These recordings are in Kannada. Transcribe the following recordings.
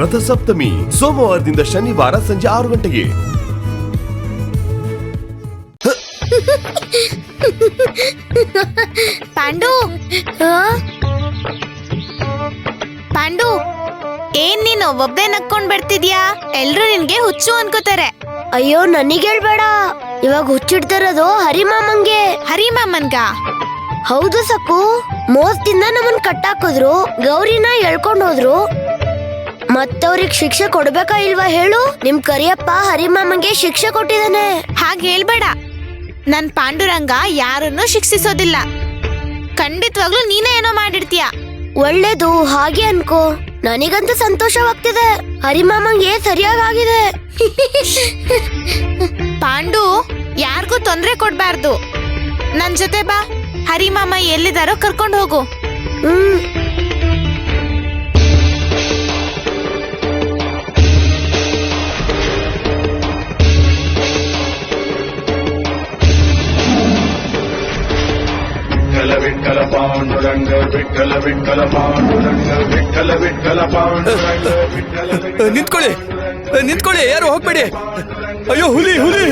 ರಥಸಪ್ತಮಿ ಸೋಮವಾರದಿಂದ ಶನಿವಾರ ಸಂಜೆ 6 ಗಂಟೆಗೆ. ಪಾಂಡು ಪಾಂಡು, ಏನ್ ನೀನು ಒಬ್ಬೇ ನಕ್ಕೊಂಡ್ ಬರ್ತಿದ್ಯಾ? ಎಲ್ರು ನಿನ್ಗೆ ಹುಚ್ಚು ಅನ್ಕೋತಾರೆ. ಅಯ್ಯೋ, ನನಗೆ ಹೇಳ್ಬೇಡ. ಇವಾಗ ಹುಚ್ಚಿಡ್ತಿರೋದು ಹರಿಮಾಮಂಗೆ. ಹರಿಮಾಮನ್ಗ? ಹೌದು ಸಕ್ಕು. ಮೋಸದಿಂದ ನಮ್ಮನ್ ಕಟ್ಟಾಕಿದ್ರು, ಗೌರಿನ ಎಳ್ಕೊಂಡ್ ಹೋದ್ರು. ಮತ್ತವ್ರಿಗೆ ಶಿಕ್ಷೆ ಕೊಡ್ಬೇಕಾ ಇಲ್ವಾ ಹೇಳು? ನಿಮ್ ಕರಿಯಪ್ಪ ಹರಿಮಾಮಂಗೆ ಶಿಕ್ಷೆ ಕೊಟ್ಟಿದ್ದಾನೆ. ಹಾಗೆ ಹೇಳ್ಬೇಡ. ನನ್ ಪಾಂಡುರಂಗ ಯಾರನ್ನು ಶಿಕ್ಷಿಸೋದಿಲ್ಲ. ಖಂಡಿತವಾಗ್ಲೂ ನೀನೇ ಏನೋ ಮಾಡಿರ್ತೀಯ. ಒಳ್ಳೇದು, ಹಾಗೆ ಅನ್ಕೋ. ನನಗಂತೂ ಸಂತೋಷವಾಗ್ತಿದೆ. ಹರಿಮಾಮಂಗೆ ಸರಿಯಾಗಿದೆ. ಪಾಂಡು, ಯಾರಿಗೂ ತೊಂದ್ರೆ ಕೊಡ್ಬಾರ್ದು. ನನ್ ಜೊತೆ ಬಾ. ಹರಿಮಾಮ ಎಲ್ಲಿದಾರೋ ಕರ್ಕೊಂಡು ಹೋಗು. ವಿಠಲ ಪಾಂಡುರಂಗ ವಿಠಲ ವಿಠಲ ಪಾಂಡುರಂಗ ವಿಠಲ ವಿಠಲ ಪಾಂಡುರಂಗ ವಿಠಲ. ನಿಂತ್ಕೊಳ್ಳಿ, ನಿಂತ್ಕೊಳ್ಳಿ, ಯಾರು ಹೋಗ್ಬೇಡಿ. ಅಯ್ಯೋ, ಹುಲಿ ಹುಲಿ.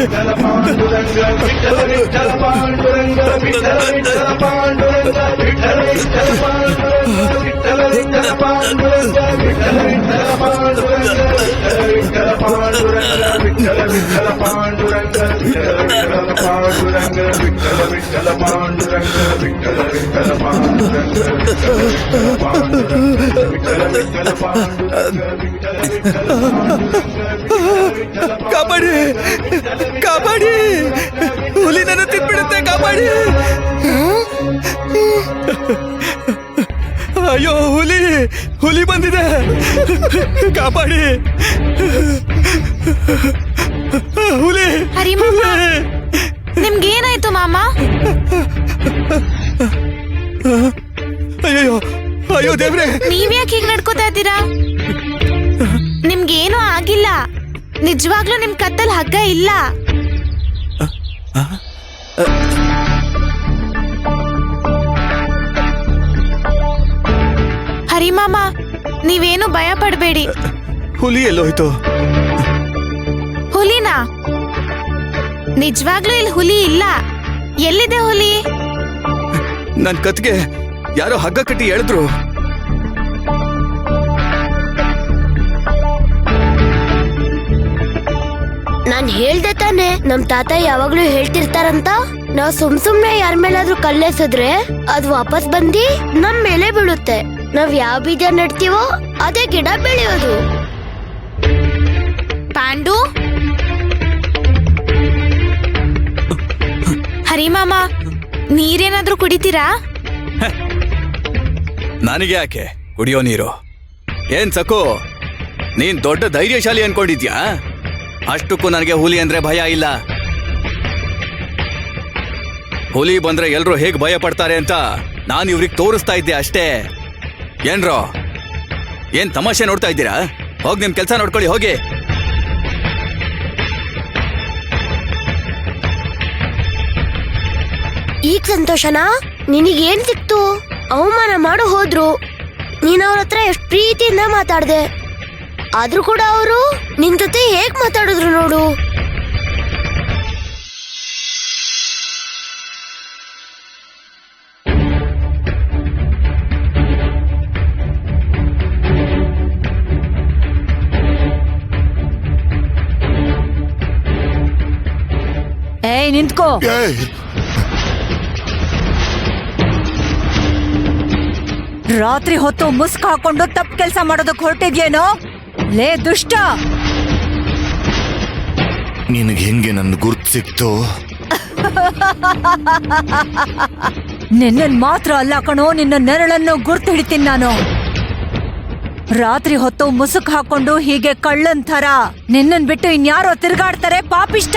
ವಿಠಲ ವಿಠಲ ಪಾಂಡುರಂಗ ವಿಠಲ ವಿಠಲ ಪಾಂಡುರಂಗ ವಿಠಲ ವಿಠಲ ಪಾಂಡುರಂಗ ವಿಠಲ ವಿಠಲ ಪಾಂಡುರಂಗ ವಿಠಲ ವಿಠಲ ಪಾಂಡುರಂಗ ವಿಠಲ ವಿಠಲ ಪಾಂಡುರಂಗ ವಿಠಲ ವಿಠಲ ಪಾಂಡುರಂಗ ವಿಠಲ ವಿಠಲ ಪಾಂಡುರಂಗ ವಿಠಲ ವಿಠಲ ಪಾಂಡುರಂಗ ವಿಠಲ ವಿಠಲ ಪಾಂಡುರಂಗ ವಿಠಲ ವಿಠಲ ಪಾಂಡುರಂಗ. ಕಾಪಾಡಿ, ಕಾಪಾಡಿ, ಹುಲಿ ನನ್ನ ತಿನ್ಬಿಡುತ್ತೆ, ಕಾಪಾಡಿ. ಅಯ್ಯೋ, ಹುಲಿ ಹುಲಿ ಬಂದಿದೆ, ಕಾಪಾಡಿ. ಹುಲಿ. ಹರಿಮಾಮ, ನಿಮ್ಗೇನಾಯ್ತು ಮಾಮ? ಅಯ್ಯೋ ಅಯ್ಯೋ ದೇವ್ರೆ, ನೀವ್ಯಾಕೆ ಹೀಗ್ ನಡ್ಕೋತಾ ಇದ್ದೀರಾ? ನಿಮ್ಗೇನೂ ಆಗಿಲ್ಲ. ನಿಜವಾಗ್ಲೂ ನಿಮ್ ಕತ್ತಲ್ ಹಗ್ಗ ಇಲ್ಲ. ಹರಿಮಾಮ, ನೀವೇನು ಭಯ ಪಡ್ಬೇಡಿ. ಹುಲಿ ಎಲ್ಲೋಯ್ತು? ಹುಲಿನಾ? ನಿಜವಾಗ್ಲೂ ಇಲ್ಲಿ ಹುಲಿ ಇಲ್ಲ. ಎಲ್ಲಿದೆ ಹುಲಿ? ನನ್ ಕತ್ಗೆ ಯಾರೋ ಹಗ್ಗ ಕಟ್ಟಿ ಎಳೆದ್ರು. ನಾನ್ ಹೇಳ್ದೆ ತಾನೆ, ನಮ್ ತಾತ ಯಾವಾಗ್ಲೂ ಹೇಳ್ತಿರ್ತಾರಂತ. ನಾವ್ ಸುಮ್ನೆ ಯಾರ ಮೇಲಾದ್ರೂ ಕಲ್ಲೆಸಿದ್ರೆ ಅದು ವಾಪಸ್ ಬಂದಿ ನಮ್ ಮೇಲೆ ಬೀಳುತ್ತೆ. ನಾವ್ ಯಾವ ಬೀಜ ನೆಡ್ತೀವೋ ಅದೇ ಗಿಡ ಬೆಳೆಯೋದು. ಪಾಂಡು, ಹರಿಮಾಮ, ನೀರೇನಾದ್ರೂ ಕುಡಿತೀರಾ? ನನಗೆ ಯಾಕೆ ಕುಡಿಯೋ ನೀರು? ಏನ್ ಸಕು, ನೀನ್ ದೊಡ್ಡ ಧೈರ್ಯಶಾಲಿ ಅನ್ಕೊಂಡಿದ್ಯಾ? ಅಷ್ಟಕ್ಕೂ ನನಗೆ ಹುಲಿ ಅಂದ್ರೆ ಭಯ ಇಲ್ಲ. ಹುಲಿ ಬಂದ್ರೆ ಎಲ್ರು ಹೇಗ್ ಭಯ ಪಡ್ತಾರೆ ಅಂತ ನಾನು ಇವ್ರಿಗೆ ತೋರಿಸ್ತಾ ಇದ್ದೆ ಅಷ್ಟೇ. ಏನ್ರೋ, ಏನ್ ತಮಾಷೆ ನೋಡ್ತಾ ಇದ್ದೀರಾ? ಹೋಗಿ ನಿಮ್ ಕೆಲ್ಸ ನೋಡ್ಕೊಳ್ಳಿ, ಹೋಗಿ. ಈಗ ಸಂತೋಷನಾ? ನಿನಗೇನ್ ಸಿಕ್ತು? ಅವಮಾನ ಮಾಡು ಹೋದ್ರು. ನೀನ್ ಅವ್ರ ಹತ್ರ ಎಷ್ಟು ಪ್ರೀತಿಯಿಂದ ಮಾತಾಡ್ದೆ, ಆದ್ರೂ ಕೂಡ ಅವರು ನಿನ್ ಜೊತೆ ಹೇಗ್ ಮಾತಾಡಿದ್ರು ನೋಡು. ಏಯ್, ನಿಂತ್ಕೋ. ರಾತ್ರಿ ಹೊತ್ತು ಮುಸ್ಕ್ ಹಾಕೊಂಡು ತಪ್ಪು ಕೆಲಸ ಮಾಡೋದಕ್ಕೆ ಹೊರಟಿದ್ಯೇನೋ? ಲೇ ದುಷ್ಟ, ನಿನಗೆ ಹೆಂಗೆ ನನ್ನ ಗುರ್ತು ಸಿಕ್ತು? ನಿನ್ನನ್ ಮಾತ್ರ ಅಲ್ಲ ಕಣೋ, ನಿನ್ನ ನೆರಳನ್ನು ಗುರ್ತು ಹಿಡಿತೀನಿ ನಾನು. ರಾತ್ರಿ ಹೊತ್ತು ಮುಸುಕ್ ಹಾಕೊಂಡು ಹೀಗೆ ಕಳ್ಳನ್ ಥರ ನಿನ್ನನ್ ಬಿಟ್ಟು ಇನ್ಯಾರೋ ತಿರ್ಗಾಡ್ತಾರೆ ಪಾಪಿಷ್ಟ.